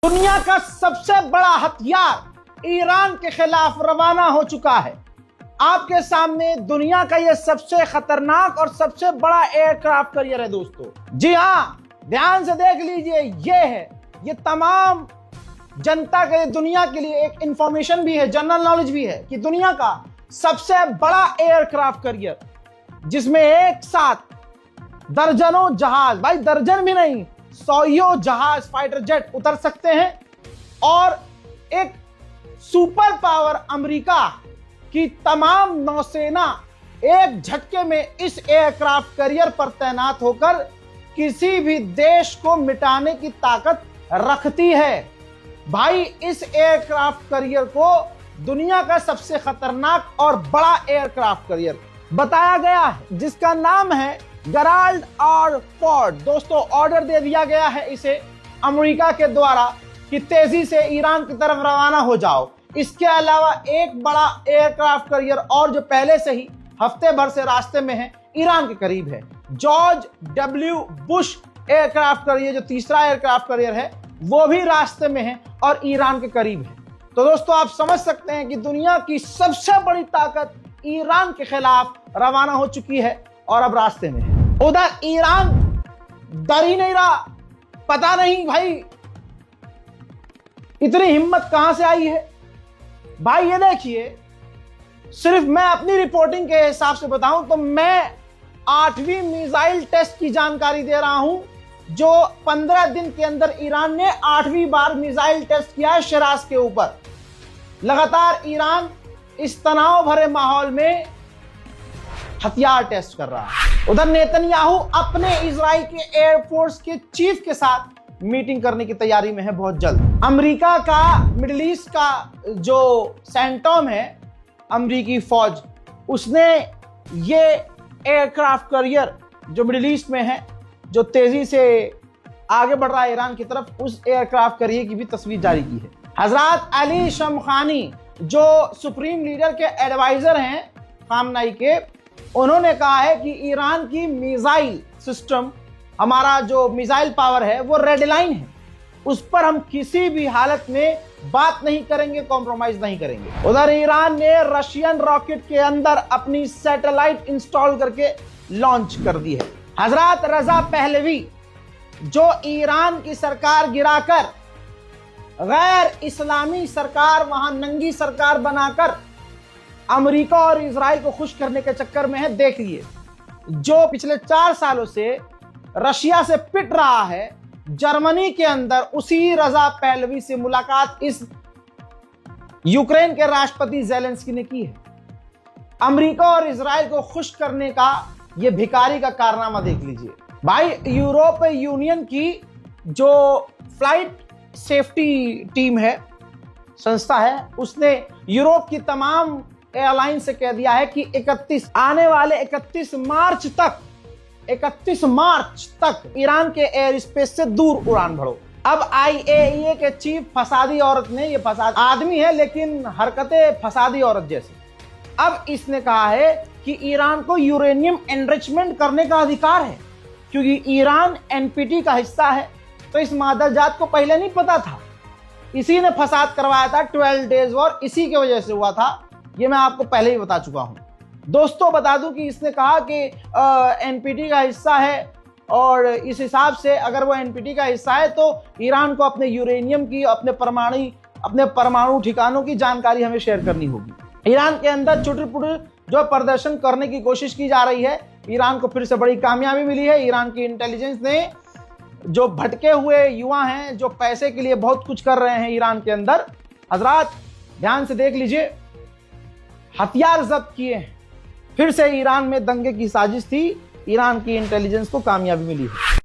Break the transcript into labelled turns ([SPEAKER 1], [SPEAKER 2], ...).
[SPEAKER 1] दुनिया का सबसे बड़ा हथियार ईरान के खिलाफ रवाना हो चुका है। आपके सामने दुनिया का यह सबसे खतरनाक और सबसे बड़ा एयरक्राफ्ट कैरियर है दोस्तों। जी हाँ, ध्यान से देख लीजिए, ये तमाम जनता के दुनिया के लिए एक इंफॉर्मेशन भी है, जनरल नॉलेज भी है कि दुनिया का सबसे बड़ा एयरक्राफ्ट कैरियर जिसमें एक साथ दर्जनों जहाज, भाई दर्जन भी नहीं, सौयों जहाज फाइटर जेट उतर सकते हैं और एक सुपर पावर अमेरिका की तमाम नौसेना एक झटके में इस एयरक्राफ्ट कैरियर पर तैनात होकर किसी भी देश को मिटाने की ताकत रखती है। भाई इस एयरक्राफ्ट कैरियर को दुनिया का सबसे खतरनाक और बड़ा एयरक्राफ्ट कैरियर बताया गया है, जिसका नाम है गेराल्ड आर फोर्ड। दोस्तों, ऑर्डर दे दिया गया है इसे अमेरिका के द्वारा कि तेजी से ईरान की तरफ रवाना हो जाओ। इसके अलावा एक बड़ा एयरक्राफ्ट कैरियर और जो पहले से ही हफ्ते भर से रास्ते में है, ईरान के करीब है। George W Bush aircraft carrier, जो तीसरा एयरक्राफ्ट कैरियर है, वो भी रास्ते में है और ईरान के करीब है। तो दोस्तों, आप समझ सकते हैं कि दुनिया की सबसे बड़ी ताकत ईरान के खिलाफ रवाना हो चुकी है और अब रास्ते में है। उधर ईरान डर ही नहीं रहा। पता नहीं भाई इतनी हिम्मत कहां से आई है। भाई ये देखिए, सिर्फ मैं अपनी रिपोर्टिंग के हिसाब से बताऊं तो मैं 8वीं मिसाइल टेस्ट की जानकारी दे रहा हूं, जो 15 दिन के अंदर ईरान ने 8वीं बार मिसाइल टेस्ट किया है शिराज के ऊपर। लगातार ईरान इस तनाव भरे माहौल में हथियार टेस्ट कर रहा है। उधर नेतन्याहू अपने इजराइल के एयरफोर्स के चीफ के साथ मीटिंग करने की तैयारी में है बहुत जल्द। अमेरिका का मिडिल ईस्ट का जो सेंटोम है, अमेरिकी फौज, उसने ये एयरक्राफ्ट कैरियर जो मिडिल ईस्ट में है, जो तेजी से आगे बढ़ रहा है ईरान की तरफ, उस एयरक्राफ्ट कैरियर की भी तस्वीर जारी की है। हजरत अली शमखानी, जो सुप्रीम लीडर के एडवाइजर हैं खामनाई के, उन्होंने कहा है कि ईरान की मिसाइल सिस्टम, हमारा जो मिसाइल पावर है, वो रेड लाइन है, उस पर हम किसी भी हालत में बात नहीं करेंगे, कॉम्प्रोमाइज नहीं करेंगे। उधर ईरान ने रशियन रॉकेट के अंदर अपनी सैटेलाइट इंस्टॉल करके लॉन्च कर दी है। हजरत रजा पहलवी, जो ईरान की सरकार गिराकर गैर इस्लामी सरकार, वहां नंगी सरकार बनाकर अमेरिका और इजराइल को खुश करने के चक्कर में है। देखिए, जो पिछले 4 सालों से रशिया से पिट रहा है, जर्मनी के अंदर उसी रजा पहलवी से मुलाकात इस यूक्रेन के राष्ट्रपति ज़ेलेंस्की ने की है। अमेरिका और इजराइल को खुश करने का यह भिखारी का कारनामा देख लीजिए। भाई यूरोपीय यूनियन की जो फ्लाइट सेफ्टी टीम है, संस्था है, उसने यूरोप की तमाम एयरलाइन से कह दिया है कि आने वाले 31 मार्च तक ईरान के एयर स्पेस से दूर उड़ान भरो। अब IAEA के चीफ फसादी औरत ने, ये फसाद आदमी है लेकिन हरकतें फसादी औरत जैसी, अब इसने कहा है कि ईरान को यूरेनियम एनरिचमेंट करने का अधिकार है, क्योंकि ईरान NPT का हिस्सा है। तो इस मादरजात को पहले नहीं पता था, इसी ने फसाद करवाया था। 12 डेज वॉर इसी की वजह से हुआ था, ये मैं आपको पहले ही बता चुका हूं। दोस्तों, बता दूं कि इसने कहा कि NPT का हिस्सा है और इस हिसाब से अगर वो NPT का हिस्सा है तो ईरान को अपने यूरेनियम की, अपने परमाणु ठिकानों की जानकारी हमें शेयर करनी होगी। ईरान के अंदर छुटपुट जो प्रदर्शन करने की कोशिश की जा रही है, ईरान को फिर से बड़ी कामयाबी मिली है। ईरान की इंटेलिजेंस ने, जो भटके हुए युवा हैं, जो पैसे के लिए बहुत कुछ कर रहे हैं ईरान के अंदर, हजरात ध्यान से देख लीजिए, हथियार जब्त किए हैं। फिर से ईरान में दंगे की साजिश थी, ईरान की इंटेलिजेंस को कामयाबी मिली है।